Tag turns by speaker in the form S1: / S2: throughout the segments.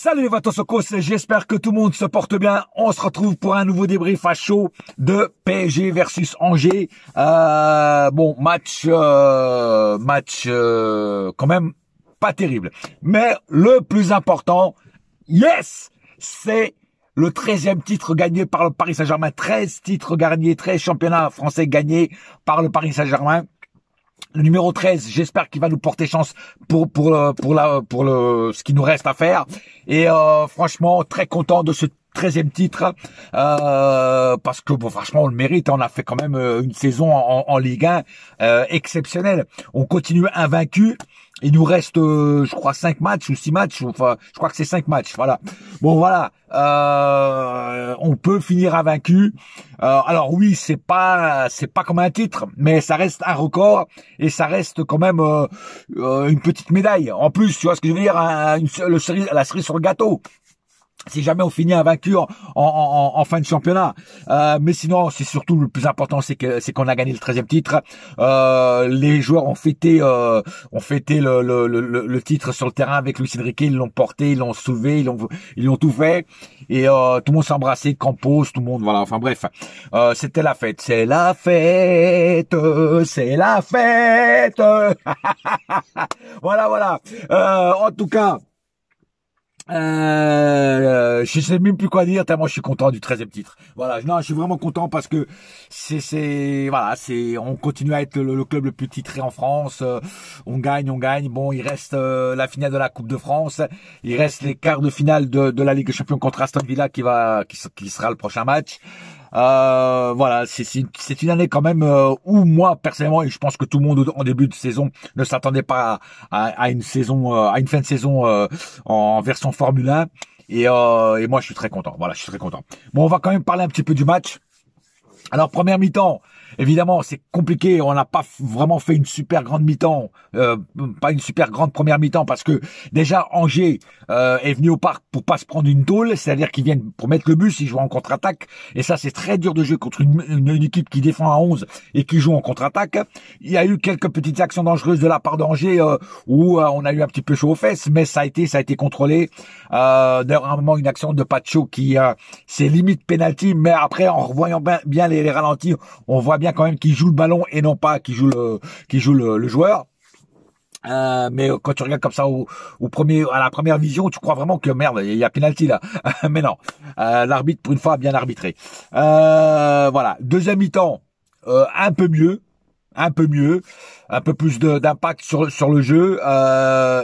S1: Salut les Vatosokos, j'espère que tout le monde se porte bien. On se retrouve pour un nouveau débrief à chaud de PSG versus Angers. Match quand même pas terrible. Mais le plus important, yes, c'est le 13e titre gagné par le Paris Saint-Germain. 13 titres gagnés, 13 championnats français gagnés par le Paris Saint-Germain. Le numéro 13, j'espère qu'il va nous porter chance pour ce qui nous reste à faire. Et franchement, très content de ce 13e titre parce que franchement on le mérite. On a fait quand même une saison en Ligue 1 exceptionnelle. On continue invaincu. Il nous reste je crois 5 matchs ou 6 matchs, enfin je crois que c'est 5 matchs, voilà. Bon voilà, on peut finir invaincu. Alors oui, c'est pas comme un titre, mais ça reste un record et ça reste quand même une petite médaille. En plus, tu vois ce que je veux dire, la cerise sur le gâteau. Si jamais on finit invaincu en fin de championnat. Mais sinon, c'est surtout le plus important, c'est qu'on a gagné le 13e titre. Les joueurs ont fêté le titre sur le terrain avec Luis Enrique. Ils l'ont porté, ils l'ont soulevé, ils l'ont tout fait. Et tout le monde s'est embrassé, Campos, tout le monde, voilà. Enfin bref, c'était la fête. C'est la fête, c'est la fête. Voilà. En tout cas. Je sais même plus quoi dire tellement je suis content du 13e titre. Voilà, non, je suis vraiment content parce que on continue à être le club le plus titré en France. On gagne. Bon, il reste la finale de la Coupe de France, il reste les quarts de finale de la Ligue des Champions contre Aston Villa qui sera le prochain match. Voilà, c'est une année quand même où moi personnellement, et je pense que tout le monde en début de saison ne s'attendait pas à une fin de saison en version Formule 1 et moi je suis très content. Voilà, je suis très content. Bon, on va quand même parler un petit peu du match. Alors première mi-temps, évidemment c'est compliqué, on n'a pas vraiment fait une super grande mi-temps, pas une super grande première mi-temps parce que déjà Angers est venu au parc pour pas se prendre une tôle, c'est-à-dire qu'ils viennent pour mettre le bus, ils jouent en contre-attaque et ça c'est très dur de jouer contre une équipe qui défend à 11 et qui joue en contre-attaque. Il y a eu quelques petites actions dangereuses de la part d'Angers où on a eu un petit peu chaud aux fesses, mais ça a été contrôlé. D'ailleurs à un moment une action de Pacho qui c'est limite penalty, mais après en revoyant bien les ralentis, on voit bien quand même qu'il joue le ballon et non pas qu'il joue le joueur. Mais quand tu regardes comme ça à la première vision, tu crois vraiment que merde, il y a penalty là. Mais non, l'arbitre pour une fois a bien arbitré. Voilà, deuxième mi-temps, un peu mieux, un peu plus d'impact sur le jeu.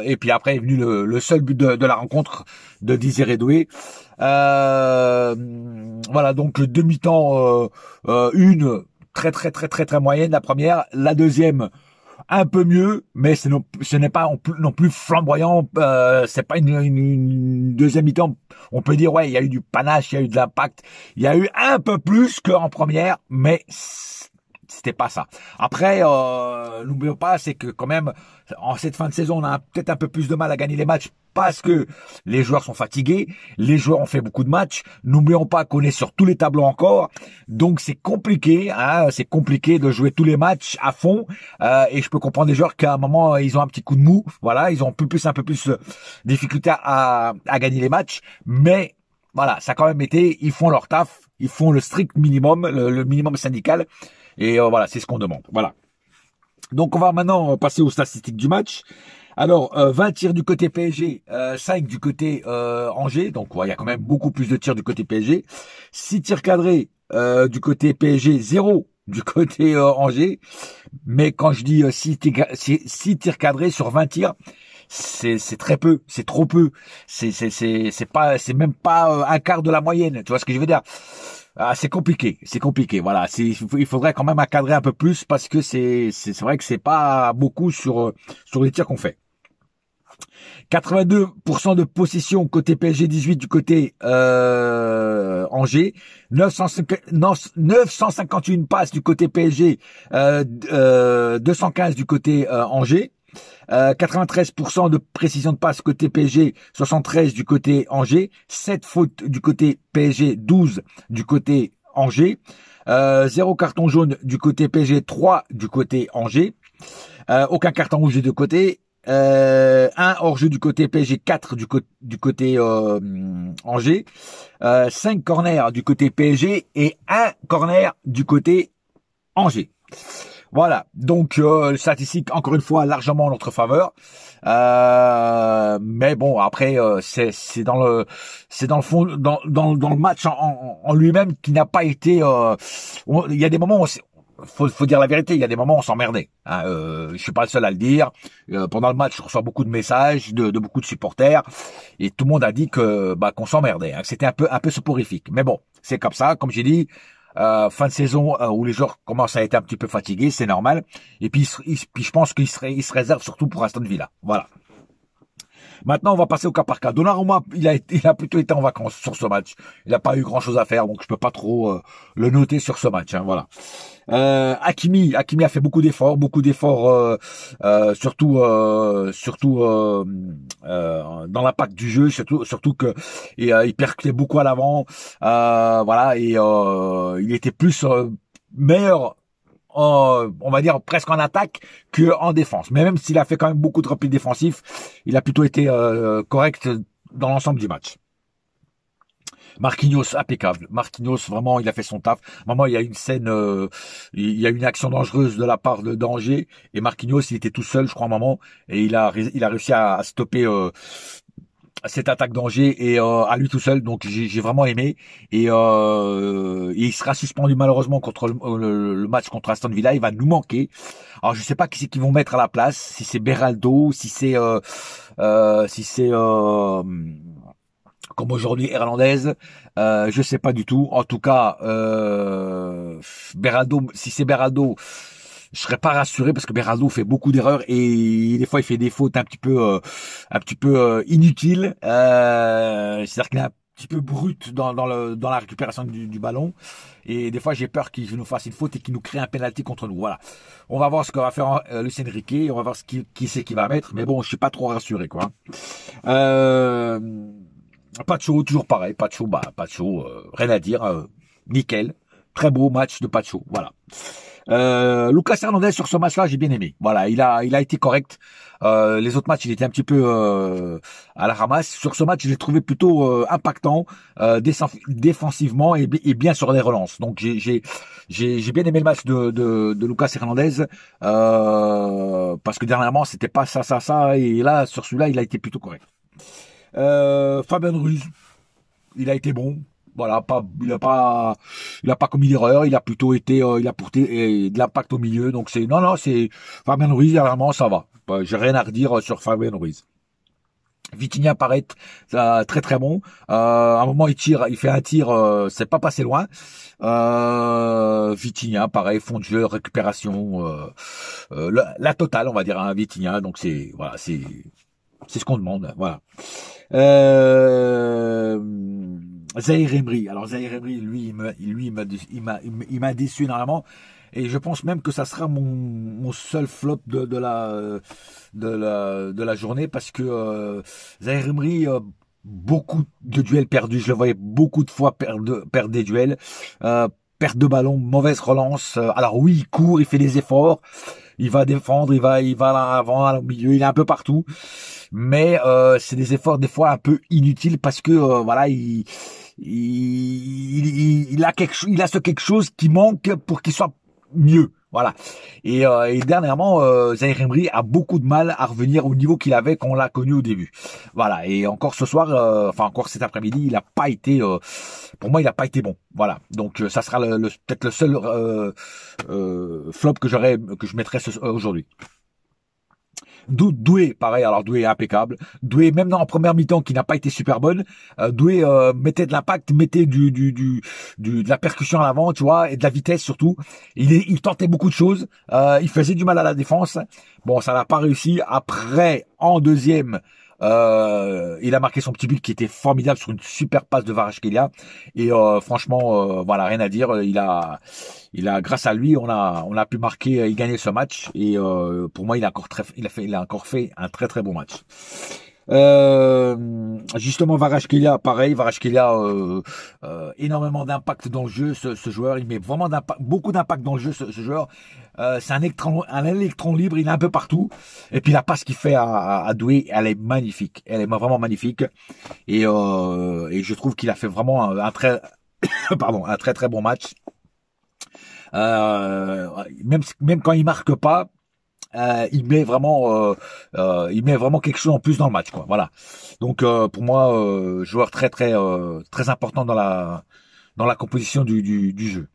S1: Et puis après est venu le seul but de la rencontre de Désiré Doué. Voilà, donc deux mi-temps, une très moyenne, la première, la deuxième un peu mieux, mais ce n'est pas non plus flamboyant. C'est pas une deuxième mi-temps. On peut dire ouais, il y a eu du panache, il y a eu de l'impact, il y a eu un peu plus qu'en première, mais c'était pas ça. Après, n'oublions pas, c'est que quand même, en cette fin de saison, on a peut-être un peu plus de mal à gagner les matchs parce que les joueurs sont fatigués, les joueurs ont fait beaucoup de matchs. N'oublions pas qu'on est sur tous les tableaux encore, donc c'est compliqué, c'est compliqué de jouer tous les matchs à fond. Et je peux comprendre des joueurs qu'à un moment ils ont un petit coup de mou, voilà, ils ont un peu plus difficulté à gagner les matchs, mais voilà, ça a quand même été, ils font leur taf, ils font le strict minimum, le minimum syndical. Et voilà, c'est ce qu'on demande. Voilà. Donc on va maintenant passer aux statistiques du match. Alors 20 tirs du côté PSG, 5 du côté Angers. Donc il y a quand même beaucoup plus de tirs du côté PSG. 6 tirs cadrés du côté PSG, 0 du côté Angers. Mais quand je dis 6 tirs cadrés sur 20 tirs, c'est très peu, c'est trop peu. C'est même pas un quart de la moyenne. Tu vois ce que je veux dire? C'est compliqué, voilà. Il faudrait quand même encadrer un peu plus parce que c'est vrai que c'est pas beaucoup sur les tirs qu'on fait. 82% de possession côté PSG, 18 du côté Angers, 951 passes du côté PSG, 215 du côté Angers. 93% de précision de passe côté PSG, 73 du côté Angers, 7 fautes du côté PSG, 12 du côté Angers, 0 carton jaune du côté PSG, 3 du côté Angers, aucun carton rouge des deux côtés, un hors-jeu du côté PSG, 4 du côté Angers, 5 corners du côté PSG et un corner du côté Angers. Voilà, donc statistique encore une fois largement en notre faveur. Mais bon, après c'est dans le fond dans le match en lui-même qui n'a pas été. Il y a des moments où faut dire la vérité, il y a des moments où on s'emmerdait. Hein, je suis pas le seul à le dire. Pendant le match, je reçois beaucoup de messages de beaucoup de supporters et tout le monde a dit que qu'on s'emmerdait. Hein, que c'était un peu soporifique. Mais bon, c'est comme ça. Comme j'ai dit. Fin de saison où les joueurs commencent à être un petit peu fatigués, c'est normal. Et puis, je pense qu'il se réserve surtout pour Aston Villa. Voilà. Maintenant, on va passer au cas par cas. Donnarumma, il a plutôt été en vacances sur ce match. Il n'a pas eu grand chose à faire, donc je peux pas trop le noter sur ce match. Hein, voilà. Hakimi a fait beaucoup d'efforts, surtout dans l'impact du jeu, surtout que il percutait beaucoup à l'avant, voilà, et il était plus meilleur. On va dire presque en attaque que en défense. Mais même s'il a fait quand même beaucoup de replis défensifs, il a plutôt été correct dans l'ensemble du match. Marquinhos, impeccable. Marquinhos, vraiment, il a fait son taf. Maman, il y a une scène, il y a une action dangereuse de la part de Danger, et Marquinhos, il était tout seul, je crois, maman, et il a réussi à stopper cette attaque d'Angers et à lui tout seul, donc j'ai vraiment aimé et il sera suspendu malheureusement contre le match contre Aston Villa. Il va nous manquer. Alors je sais pas qui c'est qu'ils vont mettre à la place, si c'est Beraldo, si c'est comme aujourd'hui Hernandez, je sais pas du tout. En tout cas, Beraldo, si c'est Beraldo, je serais pas rassuré parce que Beraldo fait beaucoup d'erreurs et des fois il fait des fautes un petit peu inutiles. C'est-à-dire qu'il est un petit peu brut dans la récupération du ballon et des fois j'ai peur qu'il nous fasse une faute et qu'il nous crée un penalty contre nous. Voilà. On va voir ce que va faire Luis Enrique, on va voir qui c'est qui va mettre, mais bon, je suis pas trop rassuré quoi. Pacho, toujours pareil, Pacho, rien à dire, nickel, très beau match de Pacho, voilà. Lucas Hernandez sur ce match-là, j'ai bien aimé. Voilà, il a été correct. Les autres matchs, il était un petit peu à la ramasse. Sur ce match, je l'ai trouvé plutôt impactant, défensivement et bien sur les relances. Donc j'ai bien aimé le match de Lucas Hernandez parce que dernièrement c'était pas ça et là sur celui-là, il a été plutôt correct. Fabien Ruiz, il a été bon. Voilà, il a pas commis d'erreur, il a plutôt été, il a porté de l'impact au milieu, donc c'est Fabien Ruiz, vraiment, ça va. J'ai rien à redire sur Fabien Ruiz. Vitinha paraît très très bon. À un moment il fait un tir, c'est pas passé loin. Vitinha, pareil, fond de jeu, récupération, la totale, on va dire, hein, Vitinha. Donc c'est ce qu'on demande, voilà. Zahir Emery. Alors Zahir Emery, lui, il m'a déçu énormément. Et je pense même que ça sera mon seul flop de la journée parce que Zahir Emery, beaucoup de duels perdus. Je le voyais beaucoup de fois perdre des duels. Perte de ballon, mauvaise relance. Alors oui, il court, il fait des efforts. Il va défendre, il va à l'avant, au milieu, il est un peu partout. Mais c'est des efforts des fois un peu inutiles parce que voilà, il a quelque chose qui manque pour qu'il soit mieux. Voilà. Et dernièrement, Zahir Emery a beaucoup de mal à revenir au niveau qu'il avait quand on l'a connu au début. Voilà. Et encore ce soir, encore cet après-midi, il a pas été, pour moi, il a pas été bon. Voilà. Donc ça sera peut-être le seul flop que je mettrai aujourd'hui. Doué, pareil, alors Doué est impeccable. Doué, même en première mi-temps qui n'a pas été super bonne, Doué mettait de l'impact, mettait de la percussion à l'avant, tu vois, et de la vitesse surtout. Il tentait beaucoup de choses, il faisait du mal à la défense. Bon, ça n'a pas réussi. Après, en deuxième, il a marqué son petit but qui était formidable sur une super passe de Kvaratskhelia et franchement voilà, rien à dire, il a grâce à lui on a pu marquer et gagner ce match et pour moi il a encore fait un très très bon match. Justement, Kvaratskhelia, pareil, Kvaratskhelia, énormément d'impact dans le jeu, ce joueur, il met vraiment beaucoup d'impact dans le jeu, ce joueur. C'est un électron libre, il est un peu partout. Et puis la passe qu'il fait à Doué, elle est magnifique, elle est vraiment magnifique. Et je trouve qu'il a fait vraiment un très, pardon, un très très bon match. Même quand il marque pas, il met vraiment quelque chose en plus dans le match, quoi. Voilà. Donc pour moi, joueur très très très important dans la composition du jeu.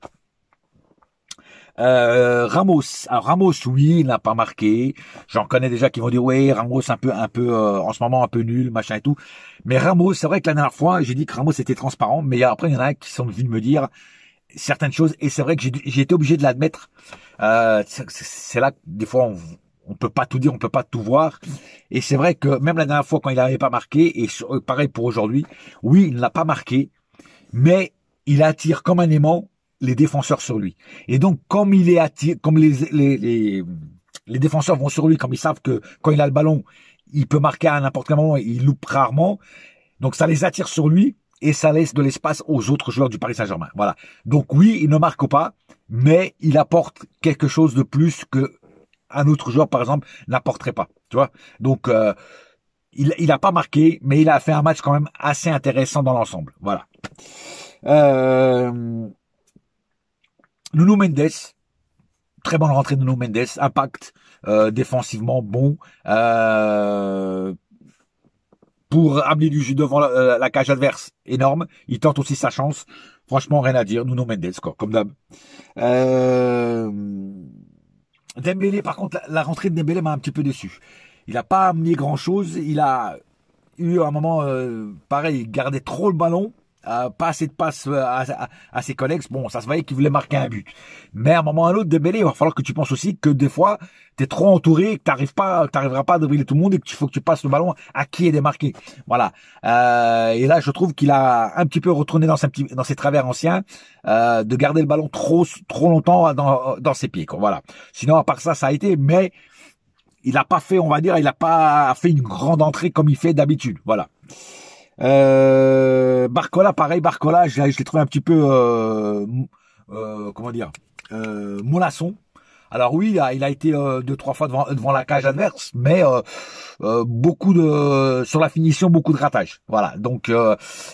S1: Ramos. Alors Ramos, oui, il n'a pas marqué. J'en connais déjà qui vont dire oui, Ramos un peu en ce moment un peu nul, machin et tout. Mais Ramos, c'est vrai que la dernière fois, j'ai dit que Ramos était transparent, mais après il y en a qui sont venus me dire certaines choses et c'est vrai que j'ai été obligé de l'admettre. C'est là que des fois on peut pas tout dire, on peut pas tout voir. Et c'est vrai que même la dernière fois quand il n'avait pas marqué, et pareil pour aujourd'hui, oui, il n'a pas marqué, mais il attire comme un aimant les défenseurs sur lui. Et donc, comme il est attiré, comme les défenseurs vont sur lui, comme ils savent que quand il a le ballon, il peut marquer à n'importe quel moment, il loupe rarement. Donc, ça les attire sur lui et ça laisse de l'espace aux autres joueurs du Paris Saint-Germain. Voilà. Donc, oui, il ne marque pas, mais il apporte quelque chose de plus que un autre joueur, par exemple, n'apporterait pas. Tu vois? Donc, il a pas marqué, mais il a fait un match quand même assez intéressant dans l'ensemble. Voilà. Nuno Mendes, très bonne rentrée de Nuno Mendes, impact défensivement bon pour amener du jeu devant la cage adverse, énorme. Il tente aussi sa chance. Franchement, rien à dire. Nuno Mendes, quoi, comme d'hab. Dembélé, par contre, la rentrée de Dembélé m'a un petit peu déçu. Il n'a pas amené grand-chose. Il a eu un moment, pareil, il gardait trop le ballon. Pas assez de passes à ses collègues. Bon, ça se voyait qu'il voulait marquer un but. Mais à un moment ou à un autre, Dembélé, il va falloir que tu penses aussi que des fois, t'es trop entouré, que t'arriveras pas à dribbler tout le monde et qu'il faut que tu passes le ballon à qui est démarqué. Voilà. Et là, je trouve qu'il a un petit peu retourné dans ses travers anciens, de garder le ballon trop longtemps dans ses pieds, quoi. Voilà. Sinon, à part ça, ça a été, mais il a pas fait, on va dire, il a pas fait une grande entrée comme il fait d'habitude. Voilà. Barcola, pareil, Barcola, je l'ai trouvé un petit peu, comment dire, mollasson. Alors oui, il a été 2-3 fois devant la cage adverse, mais beaucoup sur la finition, beaucoup de ratage. Voilà, donc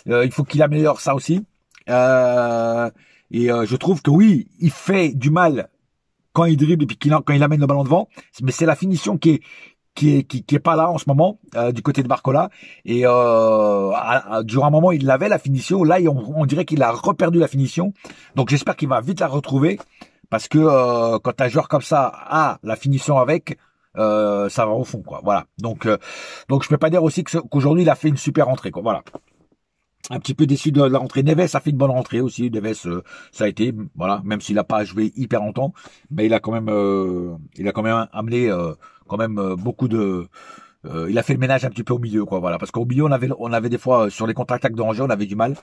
S1: il faut qu'il améliore ça aussi. Je trouve que oui, il fait du mal quand il dribble et puis quand il amène le ballon devant, mais c'est la finition qui est pas là en ce moment du côté de Barcola et durant un moment il avait la finition, là on dirait qu'il a reperdu la finition, donc j'espère qu'il va vite la retrouver parce que quand un joueur comme ça a la finition avec ça va au fond, quoi. Voilà, donc je peux pas dire aussi qu'aujourd'hui il a fait une super entrée, quoi. Voilà. Un petit peu déçu de la rentrée. Neves a fait une bonne rentrée aussi. Neves, ça a été, voilà, même s'il n'a pas joué hyper longtemps, mais il a quand même amené quand même beaucoup de. Il a fait le ménage un petit peu au milieu, quoi. Voilà, parce qu'au milieu on avait des fois sur les contre-attaques de Angers, on avait du mal.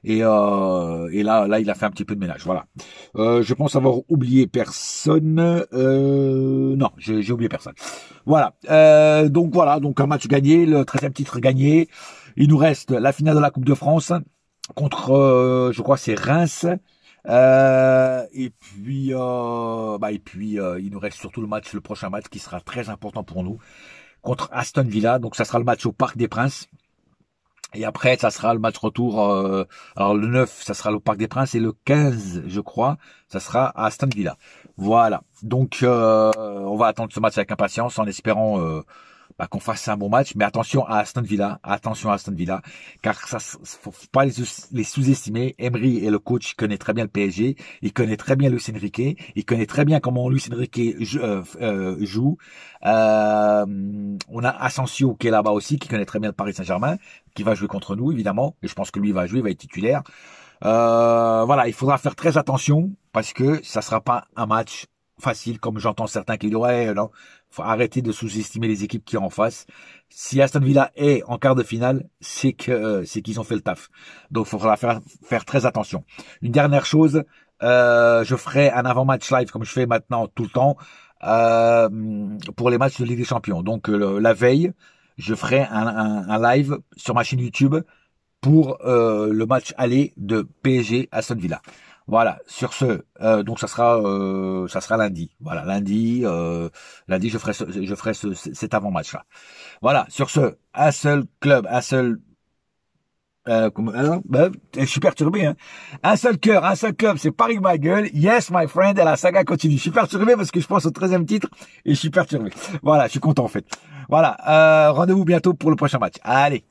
S1: Et là, il a fait un petit peu de ménage. Voilà. Je pense avoir oublié personne. Non, j'ai oublié personne. Voilà. Donc voilà, donc un match gagné, le 13e titre gagné. Il nous reste la finale de la Coupe de France contre, je crois, c'est Reims. Et puis, il nous reste surtout le prochain match qui sera très important pour nous contre Aston Villa. Donc, ça sera le match au Parc des Princes. Et après, ça sera le match retour. Alors, le 9, ça sera au Parc des Princes et le 15, je crois, ça sera à Aston Villa. Voilà. Donc, on va attendre ce match avec impatience en espérant qu'on fasse un bon match, mais attention à Aston Villa, car ça, faut pas les sous-estimer. Emery est le coach, il connaît très bien le PSG, il connaît très bien Luis Enrique, il connaît très bien comment Luis Enrique joue. On a Asensio qui est là-bas aussi, qui connaît très bien le Paris Saint-Germain, qui va jouer contre nous évidemment, et je pense que lui va jouer, il va être titulaire. Voilà, il faudra faire très attention parce que ça sera pas un match facile, comme j'entends certains qui disent ouais, non, faut arrêter de sous-estimer les équipes qui sont en face. Si Aston Villa est en quart de finale, c'est qu'ils ont fait le taf. Donc il faudra faire très attention. Une dernière chose, je ferai un avant-match live comme je fais maintenant tout le temps pour les matchs de Ligue des Champions. Donc la veille, je ferai un live sur ma chaîne YouTube pour le match aller de PSG Aston Villa. Voilà. Sur ce, donc ça sera lundi. Voilà, lundi, je ferai cet avant-match là. Voilà. Sur ce, un seul club, un seul je suis perturbé, hein. Un seul cœur, un seul club, c'est Paris ma gueule. Yes, my friend, et la saga continue. Je suis perturbé parce que je pense au 13e titre et je suis perturbé. Voilà, je suis content en fait. Voilà, rendez-vous bientôt pour le prochain match. Allez.